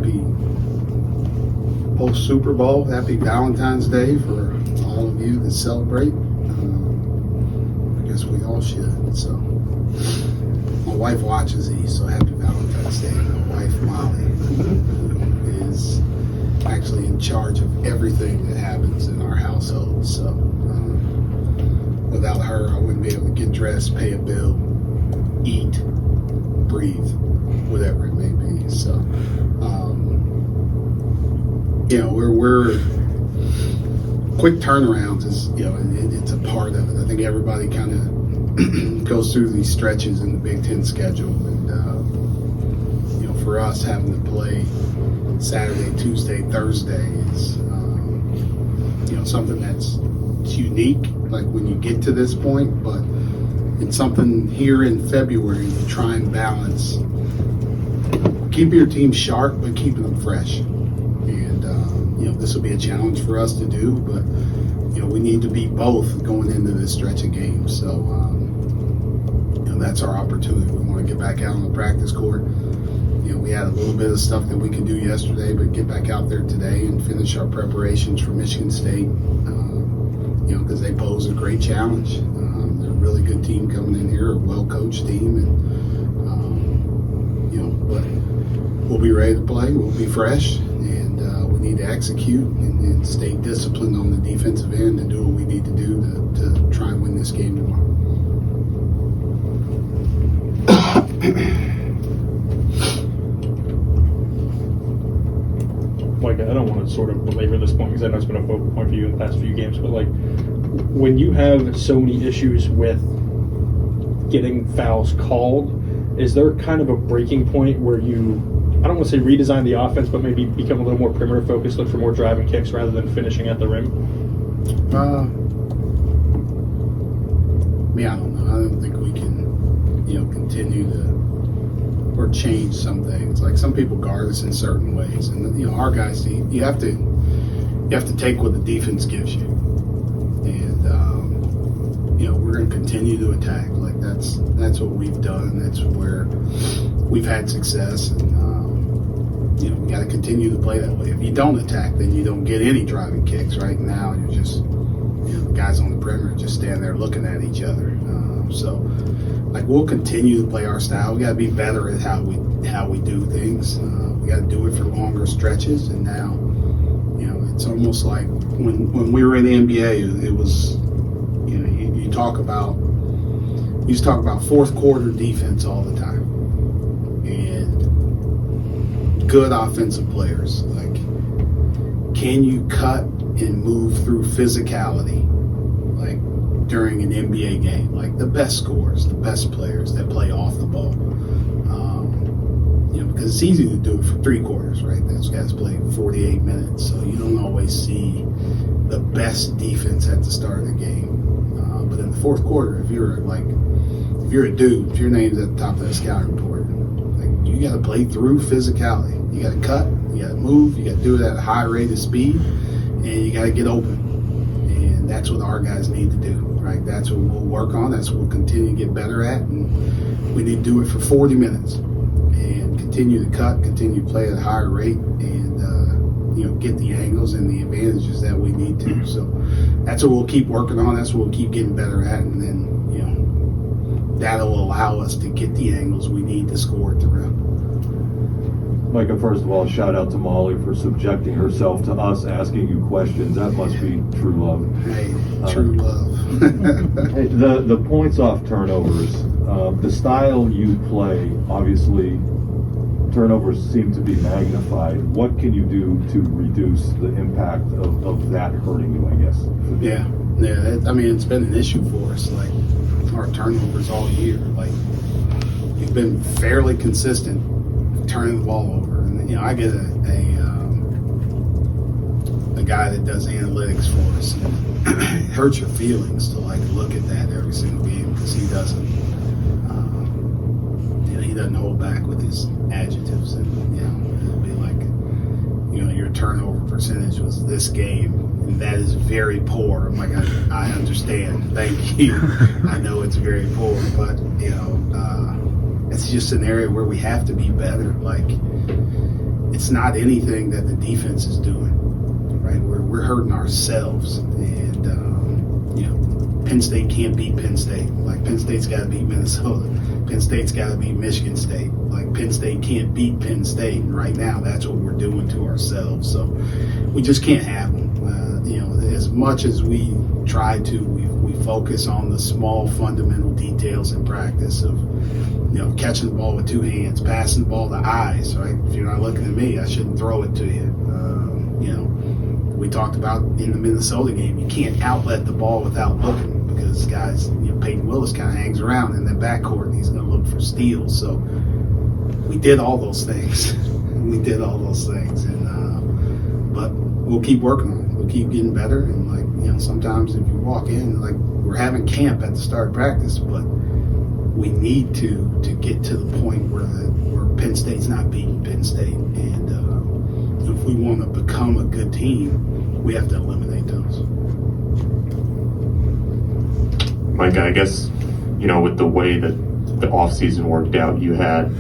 happy post-Super Bowl. Happy Valentine's Day for all of you that celebrate. I guess we all should. So, my wife watches these, so happy Valentine's Day. My wife, Molly, who is actually in charge of everything that happens in our household. So, without her, I wouldn't be able to get dressed, pay a bill, eat, breathe, whatever it may be. So, we're quick turnarounds is, it's a part of it. I think everybody kind of goes through these stretches in the Big Ten schedule, and for us having to play Saturday, Tuesday, Thursday is something that's unique. Like when you get to this point, but it's something here in February to try and balance. Keep your team sharp, but keeping them fresh. And this will be a challenge for us to do, but we need to be both going into this stretch of games. So that's our opportunity. We want to get back out on the practice court. We had a little bit of stuff that we could do yesterday, but get back out there today and finish our preparations for Michigan State. Because they pose a great challenge. They're a really good team coming in here, a well-coached team, and but we'll be ready to play. We'll be fresh, and we need to execute and stay disciplined on the defensive end and do what we need to do to try and win this game tomorrow. Micah, I don't want to sort of belabor this point because I know it's been a focal point for you in the past few games, but when you have so many issues with getting fouls called, is there kind of a breaking point where you, I don't want to say redesign the offense, but maybe become a little more perimeter focused, look for more driving kicks rather than finishing at the rim? I don't know. I don't think we can, continue to or change some things. Like some people guard us in certain ways, and our guys, you have to take what the defense gives you, and we're going to continue to attack. Like that's what we've done. That's where we've had success, and we got to continue to play that way. If you don't attack, then you don't get any driving kicks. Right now, you're just the guys on the perimeter just stand there looking at each other. We'll continue to play our style. We got to be better at how we do things. We got to do it for longer stretches. And now, it's almost like when we were in the NBA, it was, you used to talk about fourth quarter defense all the time, and good offensive players. Like, can you cut and move through physicality? During an NBA game, like the best scorers, the best players that play off the ball. Because it's easy to do it for 3 quarters, right? Those guys play 48 minutes, so you don't always see the best defense at the start of the game. But in the fourth quarter, if you're a dude, if your name's at the top of the scouting report, you got to play through physicality. You got to cut, you got to move, you got to do it at a high rate of speed, and you got to get open. And that's what our guys need to do. Right, that's what we'll work on. That's what we'll continue to get better at, and we need to do it for 40 minutes and continue to cut, continue to play at a higher rate, and get the angles and the advantages that we need to. So that's what we'll keep working on. That's what we'll keep getting better at, and then that'll allow us to get the angles we need to score at the rim. Micah, first of all, shout out to Molly for subjecting herself to us asking you questions. That must be true love. Hey, true love. Hey, the points off turnovers, the style you play, obviously turnovers seem to be magnified. What can you do to reduce the impact of that hurting you, I guess? Yeah. It's been an issue for us. Like our turnovers all year. Like we've been fairly consistent turning the ball over, and I get a guy that does analytics for us, and it hurts your feelings to look at that every single game because he doesn't hold back with his adjectives, and it'll be like your turnover percentage was this game, and that is very poor. I'm like, I understand, thank you. I know it's very poor, but it's just an area where we have to be better. Like, it's not anything that the defense is doing, right? We're hurting ourselves, and Penn State can't beat Penn State. Like, Penn State's got to beat Minnesota. Penn State's got to beat Michigan State. Like, Penn State can't beat Penn State. And right now, that's what we're doing to ourselves. So we just can't have them. As much as we try to, we focus on the small fundamental details in practice of, catching the ball with two hands, passing the ball to eyes, right? If you're not looking at me, I shouldn't throw it to you. We talked about in the Minnesota game, you can't outlet the ball without looking, because guys, Peyton Willis kind of hangs around in the backcourt and he's going to look for steals. So we did all those things. But we'll keep working on it. We'll keep getting better. And sometimes if you walk in, we're having camp at the start of practice, but we need to get to the point where Penn State's not beating Penn State. And if we want to become a good team, we have to eliminate those. Micah, I guess, with the way that the offseason worked out, you had,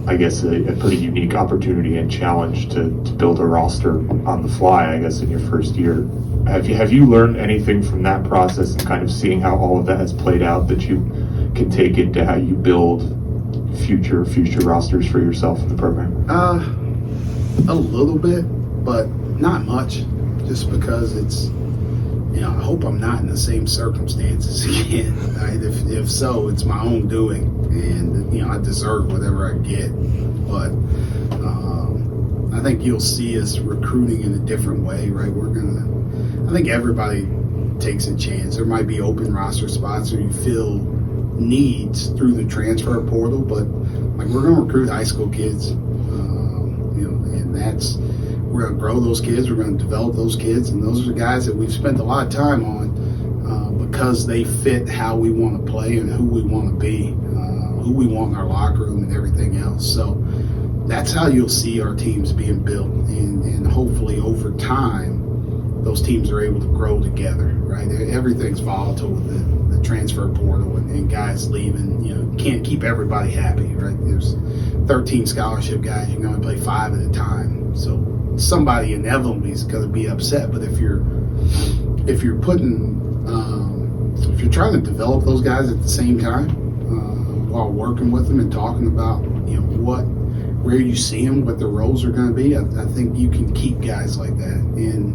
I guess, a pretty unique opportunity and challenge to build a roster on the fly, I guess, in your first year. Have you learned anything from that process and kind of seeing how all of that has played out that you can take into how you build future rosters for yourself in the program? A little bit, but not much, just because it's, I hope I'm not in the same circumstances again. Right? If so, it's my own doing, and I deserve whatever I get. But I think you'll see us recruiting in a different way, right? I think everybody takes a chance. There might be open roster spots or you fill needs through the transfer portal, but we're going to recruit high school kids, and we're going to grow those kids. We're going to develop those kids, and those are the guys that we've spent a lot of time on because they fit how we want to play and who we want to be, who we want in our locker room and everything else. So that's how you'll see our teams being built, and hopefully over time those teams are able to grow together, right? Everything's volatile with the transfer portal and guys leaving. You can't keep everybody happy, right? There's 13 scholarship guys. You can only play 5 at a time. So somebody inevitably is going to be upset. But if you're trying to develop those guys at the same time while working with them and talking about where you see them, what their roles are going to be, I think you can keep guys like that. And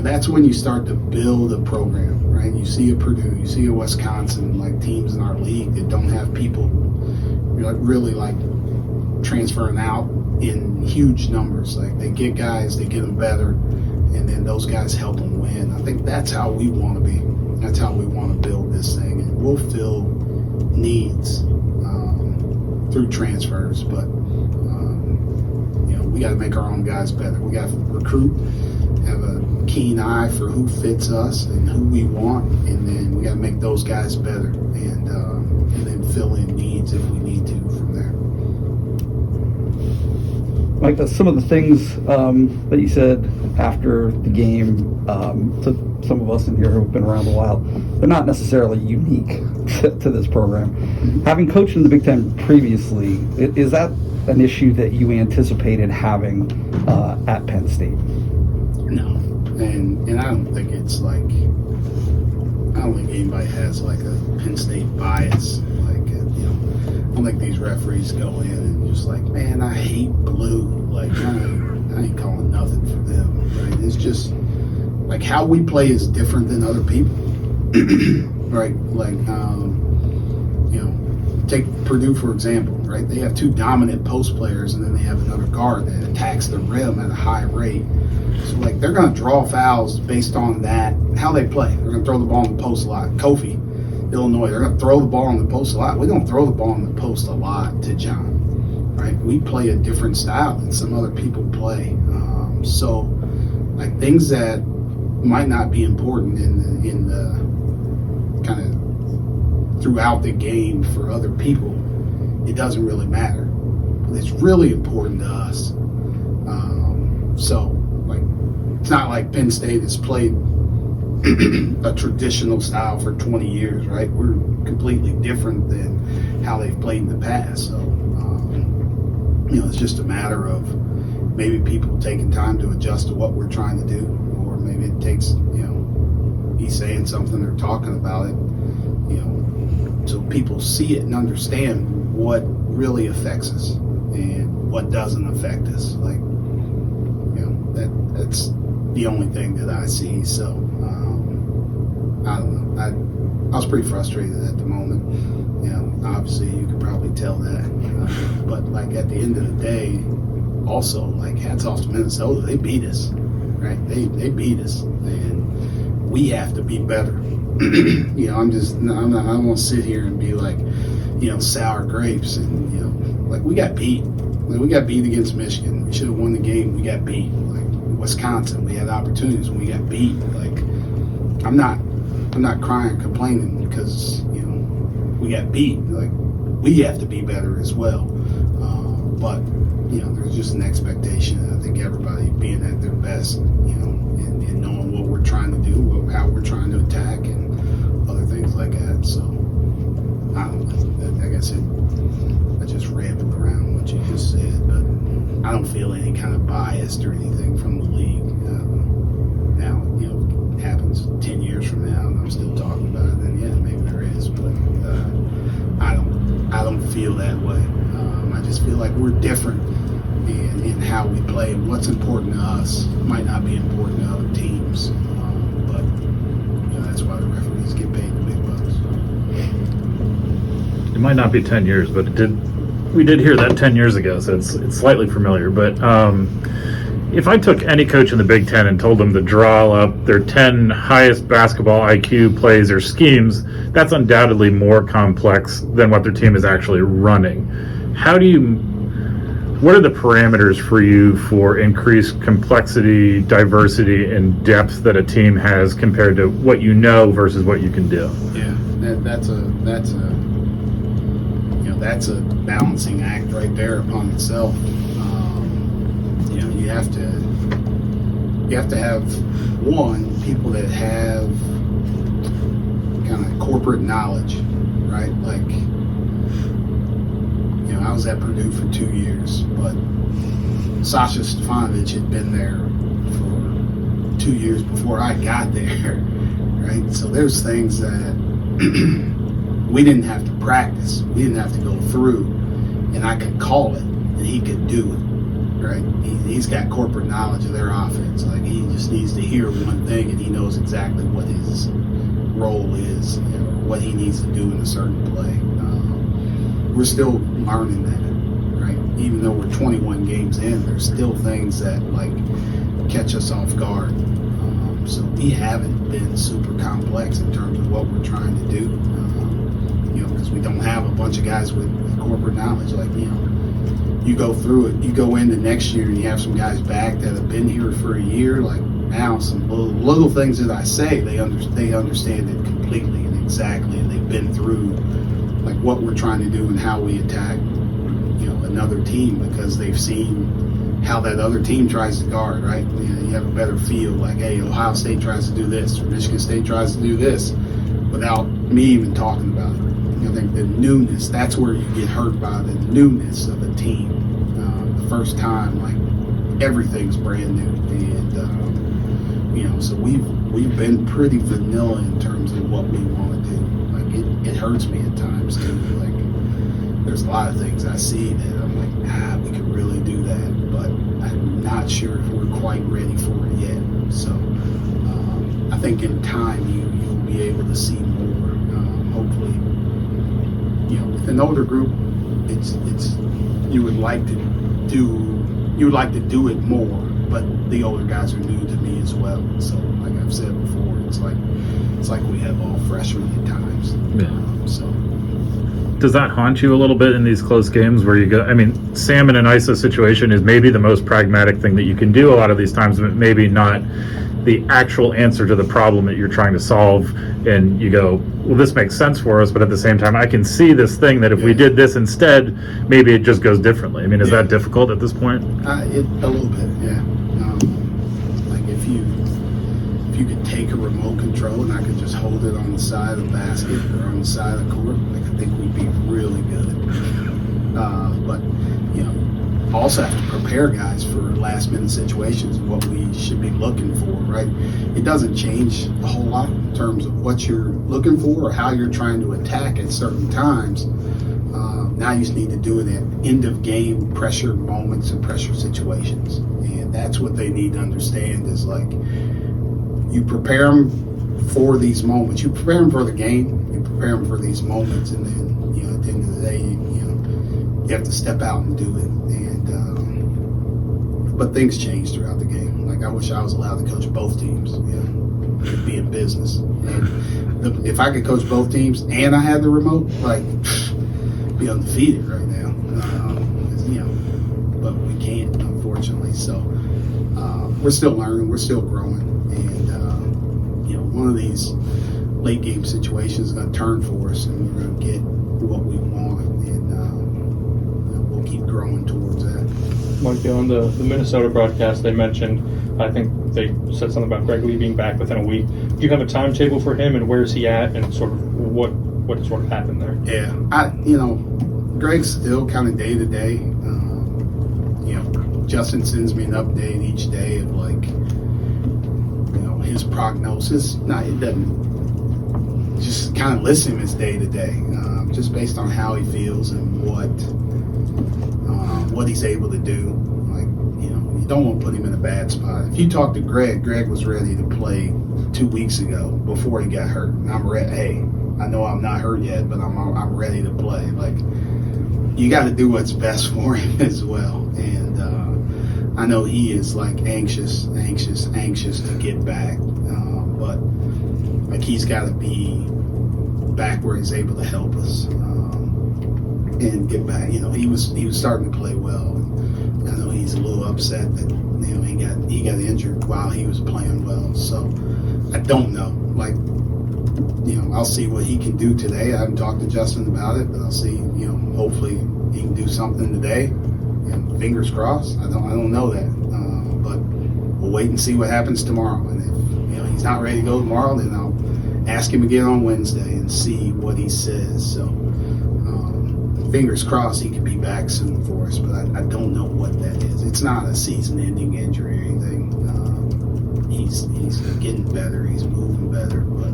that's when you start to build a program, right? You see a Purdue, you see a Wisconsin, teams in our league that don't have people really transferring out in huge numbers. They get guys, they get them better, and then those guys help them win. I think that's how we want to be. That's how we want to build this thing, and we'll fill needs through transfers, but we got to make our own guys better. We got to recruit, have a keen eye for who fits us and who we want, and then we got to make those guys better, and then fill in needs if we need to from there. Mike, some of the things that you said after the game to some of us in here who have been around a while, they're not necessarily unique to this program. Having coached in the Big Ten previously, is that an issue that you anticipated having at Penn State? No, and I don't think it's I don't think anybody has a Penn State bias. I don't think these referees go in and just man, I hate blue. I ain't calling nothing for them. Right? It's just how we play is different than other people. Right? Take Purdue for example. Right? They have 2 dominant post players, and then they have another guard that attacks the rim at a high rate. So they're going to draw fouls based on that, how they play. They're going to throw the ball in the post a lot. Kofi, Illinois, they're going to throw the ball in the post a lot. We don't throw the ball in the post a lot to John. Right? We play a different style than some other people play. So things that might not be important in the kind of throughout the game for other people, it doesn't really matter. But it's really important to us. It's not like Penn State has played a traditional style for 20 years, right? We're completely different than how they've played in the past. So, it's just a matter of maybe people taking time to adjust to what we're trying to do, or maybe it takes, he's saying something or talking about it, so people see it and understand what really affects us and what doesn't affect us. Like, that's the only thing that I see. So, I don't know. I was pretty frustrated at the moment. Obviously you could probably tell that. But like at the end of the day, also, like, hats off to Minnesota. They beat us, right? They beat us, and we have to be better. I don't want to sit here and be like, sour grapes, and like we got beat. Like, we got beat against Michigan. We should have won the game. We got beat. Like Wisconsin, we had opportunities when we got beat. Like, I'm not crying, complaining because we got beat. Like, we have to be better as well. But there's just an expectation. I think everybody being at their best, and knowing what we're trying to do, how we're trying to attack, and other things like that. So, I don't know. Like I said, I just rambled around what you just said, but I don't feel any kind of bias or anything from the league. Now, it happens 10 years from now, and I'm still talking about it, then yeah, maybe there is, but I don't feel that way. I just feel like we're different in how we play. What's important to us might not be important to other teams, but that's why the referees get paid the big bucks. It might not be 10 years, but we did hear that 10 years ago, so it's slightly familiar. But if I took any coach in the Big Ten and told them to draw up their 10 highest basketball IQ plays or schemes, that's undoubtedly more complex than what their team is actually running. What are the parameters for you for increased complexity, diversity, and depth that a team has compared to what you know versus what you can do? Yeah, that's a balancing act right there upon itself. You have to have people that have kind of corporate knowledge, right? Like, I was at Purdue for 2 years, but Sasha Stefanovic had been there for 2 years before I got there, right? So there's things that we didn't have to practice. We didn't have to go through, and I could call it, and he could do it, right? He's got corporate knowledge of their offense. Like, he just needs to hear one thing, and he knows exactly what his role is, what he needs to do in a certain play. We're still learning that, right? Even though we're 21 games in, there's still things that, like, catch us off guard. So we haven't been super complex in terms of what we're trying to do, because we don't have a bunch of guys with corporate knowledge. Like, you go through it, you go into next year and you have some guys back that have been here for a year. Like, now some little things that I say, they understand it completely and exactly, and they've been through like what we're trying to do and how we attack, another team, because they've seen how that other team tries to guard, right? You have a better feel, like, hey, Ohio State tries to do this, or Michigan State tries to do this, without me even talking about it. I think the newness, that's where you get hurt by the newness of a team. The first time, like, everything's brand new, and so we've been pretty vanilla in terms of what we want to do. Like, it hurts me at times too. Like, there's a lot of things I see that I'm like, we could really do that, but I'm not sure if we're quite ready for it yet. So I think in time you'll be able to see more. Hopefully, with an older group, it's you would like to do it more, but the older guys are new to me as well. So, like I've said before, it's like we have all freshmen at times. Yeah. So. Does that haunt you a little bit in these close games where you go, I mean, Sam in an ISO situation is maybe the most pragmatic thing that you can do a lot of these times, but maybe not the actual answer to the problem that you're trying to solve. And you go, well, this makes sense for us, but at the same time, I can see this thing that if we did this instead, maybe it just goes differently. I mean, is that difficult at this point? A little bit, yeah. Like, if you could take a remote control and I could just hold it on the side of the basket or on the side of the court, like, I think we'd be really good. But also have to prepare guys for last minute situations, what we should be looking for, right? It doesn't change a whole lot in terms of what you're looking for or how you're trying to attack at certain times. Now you just need to do it at end of game pressure moments and pressure situations. And that's what they need to understand is like, you prepare them for these moments. You prepare them for the game. You prepare them for these moments, and then at the end of the day, you have to step out and do it. And but things change throughout the game. Like I wish I was allowed to coach both teams. It'd be in business. And if I could coach both teams and I had the remote, like be undefeated right now. But we can't, unfortunately. So we're still learning. We're still growing. And one of these late game situations is going to turn for us, and we're going to get what we want, and we'll keep growing towards that. Mike, on the Minnesota broadcast, they mentioned, I think they said something about Greg Lee being back within a week. Do you have a timetable for him, and where is he at, and sort of what sort of happened there? Yeah, Greg's still kind of day to day. Justin sends me an update each day of like, his prognosis. It doesn't just kind of list him as day to day, just based on how he feels and what he's able to do. Like, you don't want to put him in a bad spot. If you talk to Greg was ready to play 2 weeks ago before he got hurt. And I'm ready. Hey, I know I'm not hurt yet, but I'm ready to play. Like, you got to do what's best for him as well. And I know he is like anxious to get back, but like he's got to be back where he's able to help us and get back. He was starting to play well. I know he's a little upset that he got injured while he was playing well. So I don't know. Like, I'll see what he can do today. I haven't talked to Justin about it, but I'll see. Hopefully he can do something today. And fingers crossed. I don't know that, but we'll wait and see what happens tomorrow. And if he's not ready to go tomorrow, then I'll ask him again on Wednesday and see what he says. So fingers crossed he can be back soon for us, but I don't know what that is. It's not a season-ending injury or anything. He's getting better. He's moving better, but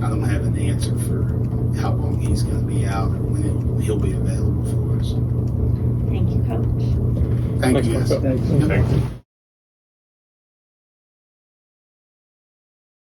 I don't have an answer for how long he's going to be out or when he'll be available for us. Thank you, Coach. Thank you, guys. Thanks. Thank you.